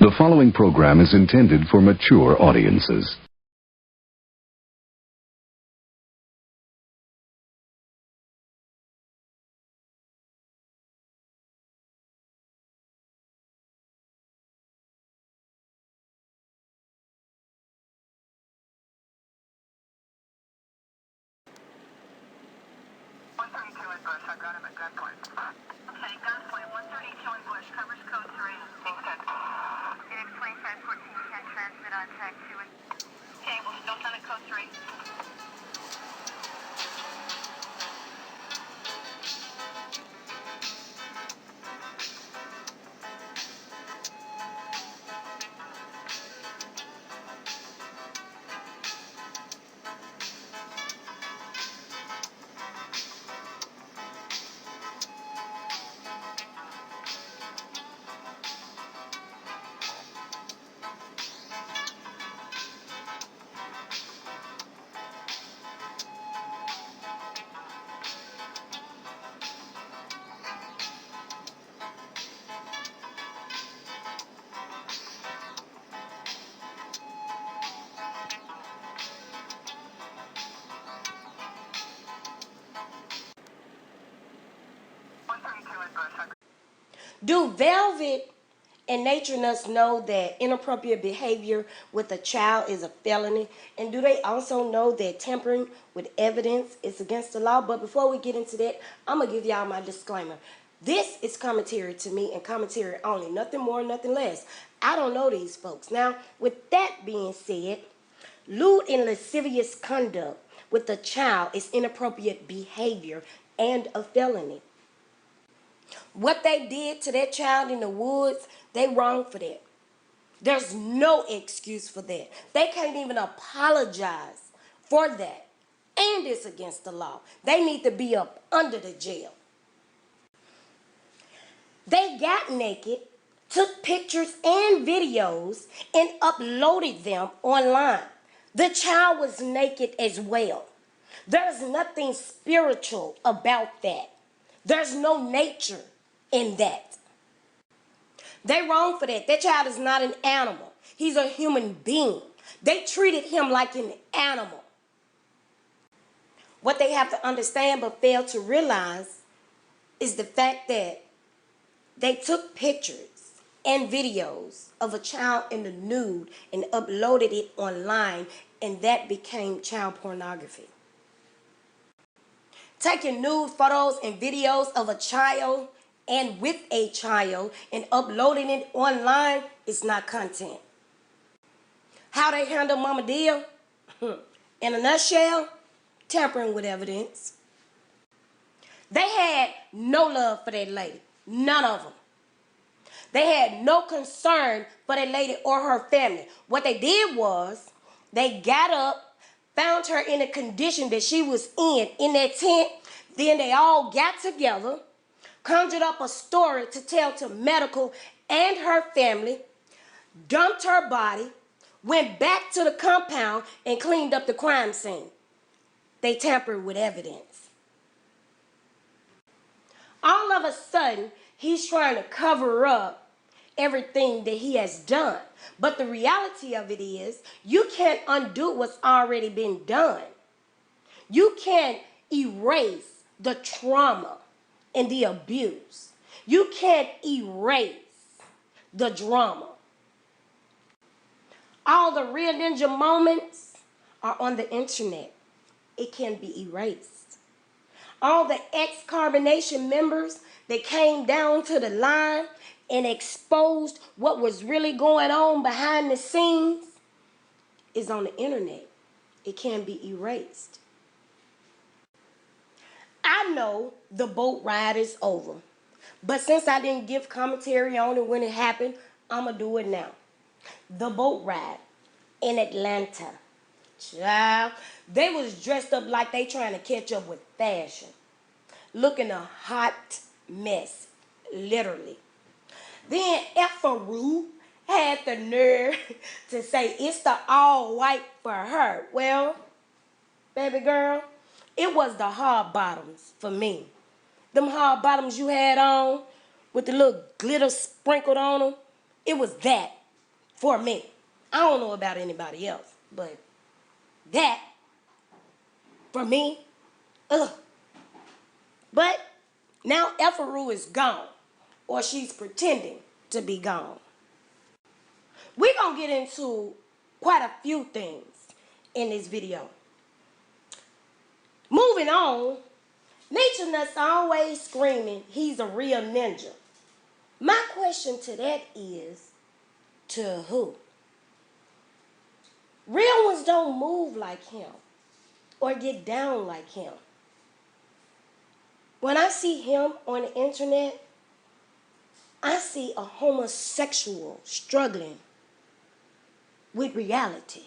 The following program is intended for mature audiences. I got him at gunpoint. Okay, gunpoint, 132 in Bush, covers code 3. Thanks, Ted. Phoenix 2514, can transmit on track 2. Okay, we'll still send it code 3. Do Velvet and Nature Nuts know that inappropriate behavior with a child is a felony? And do they also know that tampering with evidence is against the law? But before we get into that, I'm going to give y'all my disclaimer. This is commentary to me and commentary only. Nothing more, nothing less. I don't know these folks. Now, with that being said, lewd and lascivious conduct with a child is inappropriate behavior and a felony. What they did to that child in the woods, they wrong for that. There's no excuse for that. They can't even apologize for that. And it's against the law. They need to be up under the jail. They got naked, took pictures and videos, and uploaded them online. The child was naked as well. There's nothing spiritual about that. There's no nature in that. They wrong for that. That child is not an animal. He's a human being. They treated him like an animal. What they have to understand but fail to realize is the fact that they took pictures and videos of a child in the nude and uploaded it online, and that became child pornography. Taking nude photos and videos of a child and with a child and uploading it online is not content. How they handle Mama Deal? In a nutshell, tampering with evidence. They had no love for that lady. None of them. They had no concern for that lady or her family. What they did was they got up, found her in the condition that she was in that tent. Then they all got together, conjured up a story to tell to medical and her family, dumped her body, went back to the compound, and cleaned up the crime scene. They tampered with evidence. All of a sudden, he's trying to cover up everything that he has done. But the reality of it is, you can't undo what's already been done. You can't erase the trauma and the abuse. You can't erase the drama. All the real ninja moments are on the internet. It can be erased. All the ex-carbonation members that came down to the line and exposed what was really going on behind the scenes is on the internet. It can be erased. I know the boat ride is over, but since I didn't give commentary on it when it happened, I'm going to do it now. The boat ride in Atlanta. Child, they was dressed up like they trying to catch up with fashion. Looking a hot mess, literally. Then Effaru had the nerve to say it's the all white for her. Well, baby girl, it was the hard bottoms for me. Them hard bottoms you had on with the little glitter sprinkled on them, it was that. For me. I don't know about anybody else, but that, for me, ugh. But now Efferu is gone, or she's pretending to be gone. We're going to get into quite a few things in this video. Moving on, Nature Nuts always screaming he's a real ninja. My question to that is, to who? Real ones don't move like him or get down like him. When I see him on the internet, I see a homosexual struggling with reality.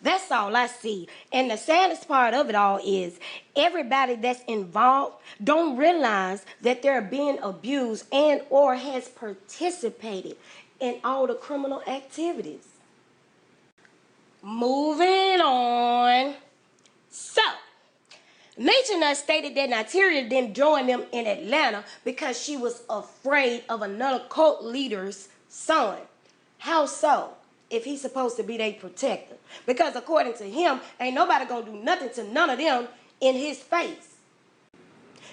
That's all I see. And the saddest part of it all is everybody that's involved don't realize that they're being abused and or has participated in all the criminal activities. Moving on. So, Nature Nut stated that Natureboy didn't join them in Atlanta because she was afraid of another cult leader's son. How so? If he's supposed to be their protector. Because according to him, ain't nobody gonna do nothing to none of them in his face.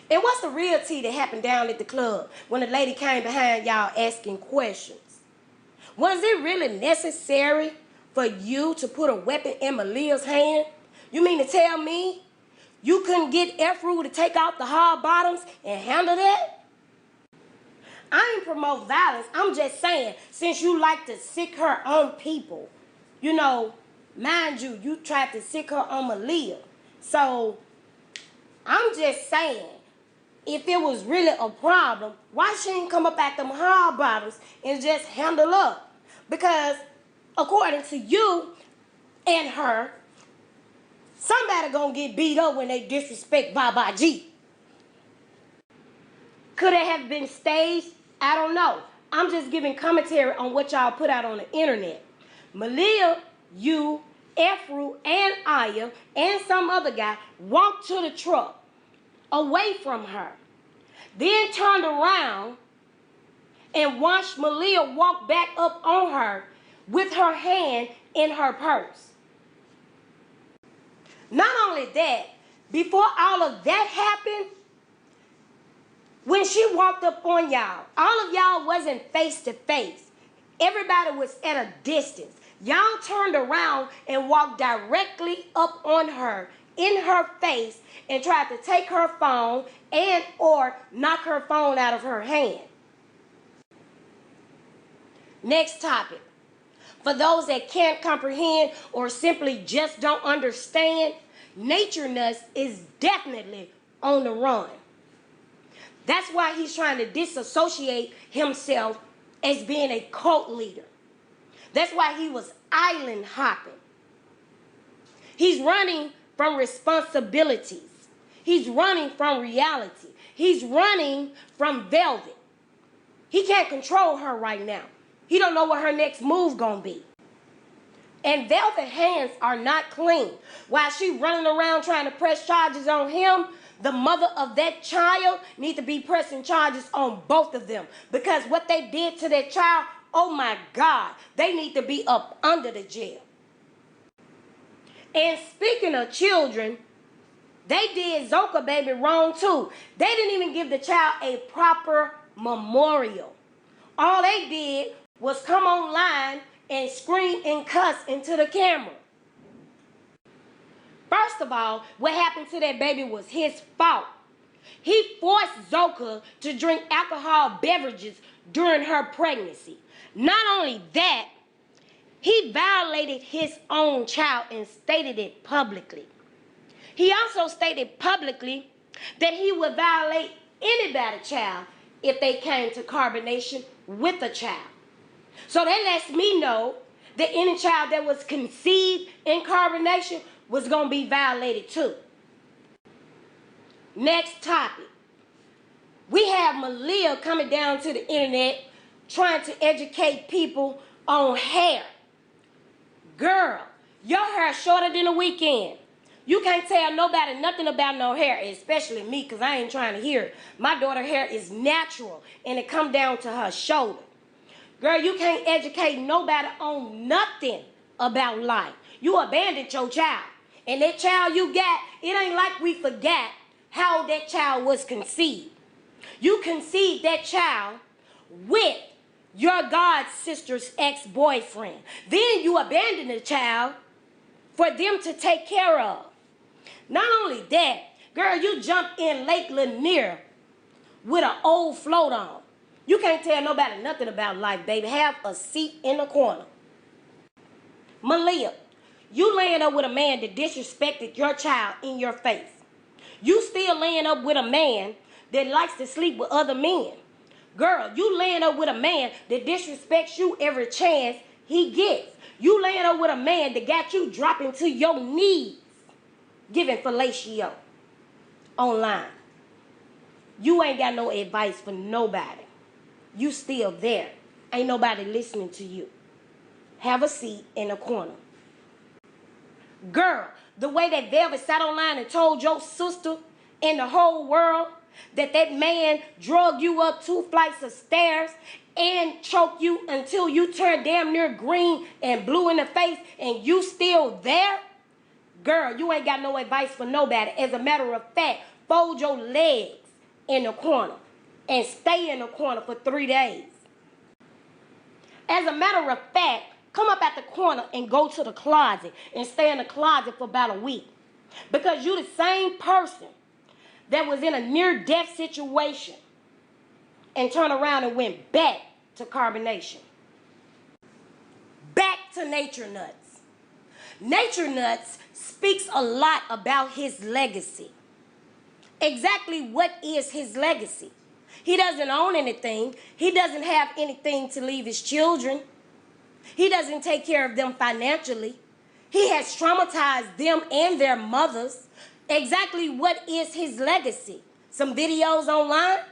And what's the real tea that happened down at the club when the lady came behind y'all asking questions? Was it really necessary for you to put a weapon in Malia's hand? You mean to tell me you couldn't get Efru to take out the hard bottoms and handle that? I ain't promote violence. I'm just saying, since you like to sick her on people, you know, mind you, you tried to sick her on Malia. So, I'm just saying, if it was really a problem, why she ain't come up at them hard bottoms and just handle up? Because, according to you and her, somebody gonna get beat up when they disrespect Baba G. Could it have been staged? I don't know. I'm just giving commentary on what y'all put out on the internet. Malia, you, Efru, and Aya, and some other guy walked to the truck away from her. Then turned around and watched Malia walk back up on her with her hand in her purse. Not only that, before all of that happened, when she walked up on y'all, all of y'all wasn't face to face. Everybody was at a distance. Y'all turned around and walked directly up on her, in her face, and tried to take her phone and or knock her phone out of her hand. Next topic. For those that can't comprehend or simply just don't understand, Nature Nuts is definitely on the run. That's why he's trying to disassociate himself as being a cult leader. That's why he was island hopping. He's running from responsibilities. He's running from reality. He's running from Velvet. He can't control her right now. He don't know what her next move gonna be. And Velvet's hands are not clean. While she running around trying to press charges on him, the mother of that child needs to be pressing charges on both of them. Because what they did to that child, oh my God, they need to be up under the jail. And speaking of children, they did Zoka baby wrong too. They didn't even give the child a proper memorial. All they did was come online and scream and cuss into the camera. First of all, what happened to that baby was his fault. He forced Zoka to drink alcohol beverages during her pregnancy. Not only that, he violated his own child and stated it publicly. He also stated publicly that he would violate anybody's child if they came to carbonation with a child. So that lets me know that any child that was conceived in carbonation was going to be violated too. Next topic. We have Malia coming down to the internet trying to educate people on hair. Girl, your hair shorter than a weekend. You can't tell nobody nothing about no hair, especially me, because I ain't trying to hear it. My daughter's hair is natural, and it come down to her shoulder. Girl, you can't educate nobody on nothing about life. You abandoned your child. And that child you got, it ain't like we forgot how that child was conceived. You conceived that child with your god sister's ex-boyfriend. Then you abandoned the child for them to take care of. Not only that, girl, you jumped in Lake Lanier with an old float on. You can't tell nobody nothing about life, baby. Have a seat in the corner. Malia, you laying up with a man that disrespected your child in your face. You still laying up with a man that likes to sleep with other men. Girl, you laying up with a man that disrespects you every chance he gets. You laying up with a man that got you dropping to your knees, giving fellatio online. You ain't got no advice for nobody. You still there. Ain't nobody listening to you. Have a seat in the corner. Girl, the way that Velvet sat online and told your sister and the whole world that man drug you up 2 flights of stairs and choked you until you turned damn near green and blue in the face and you still there? Girl, you ain't got no advice for nobody. As a matter of fact, fold your legs in the corner and stay in the corner for 3 days. As a matter of fact, come up at the corner and go to the closet and stay in the closet for about a week. Because you the same person that was in a near-death situation and turned around and went back to carbonation. Back to Nature Nuts. Nature Nuts speaks a lot about his legacy. Exactly what is his legacy? He doesn't own anything. He doesn't have anything to leave his children. He doesn't take care of them financially. He has traumatized them and their mothers. Exactly what is his legacy? Some videos online?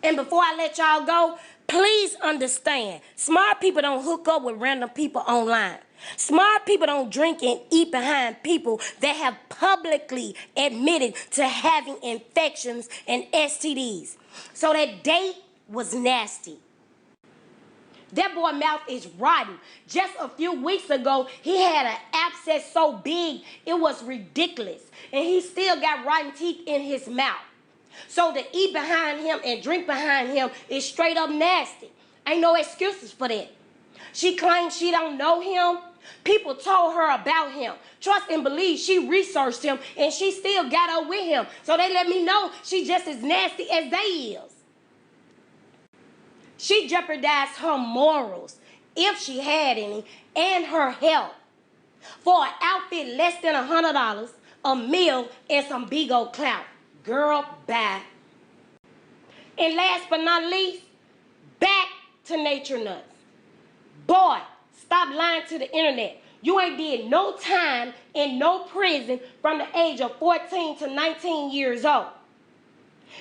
And before I let y'all go, please understand, smart people don't hook up with random people online. Smart people don't drink and eat behind people that have publicly admitted to having infections and STDs. So that date was nasty. That boy's mouth is rotten. Just a few weeks ago, he had an abscess so big, it was ridiculous. And he still got rotten teeth in his mouth. So to eat behind him and drink behind him is straight up nasty. Ain't no excuses for that. She claims she don't know him. People told her about him. Trust and believe she researched him and she still got up with him. So they let me know she just as nasty as they is. She jeopardized her morals, if she had any, and her health for an outfit less than $100, a meal, and some big old clout. Girl, bye. And last but not least, back to Nature Nuts. Boy, stop lying to the internet. You ain't did no time in no prison from the age of 14 to 19 years old.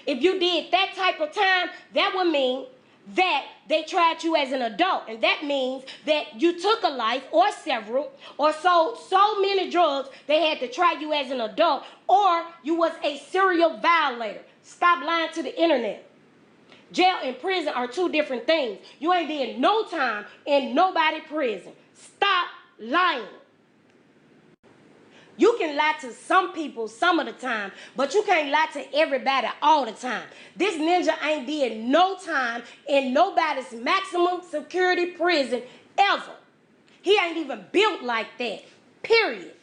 If you did that type of time, that would mean that they tried you as an adult. And that means that you took a life or several or sold so many drugs they had to try you as an adult, or you was a serial violator. Stop lying to the internet. Jail and prison are two different things. You ain't did no time in nobody prison. Stop lying. You can lie to some people some of the time, but you can't lie to everybody all the time. This ninja ain't did no time in nobody's maximum security prison ever. He ain't even built like that, period.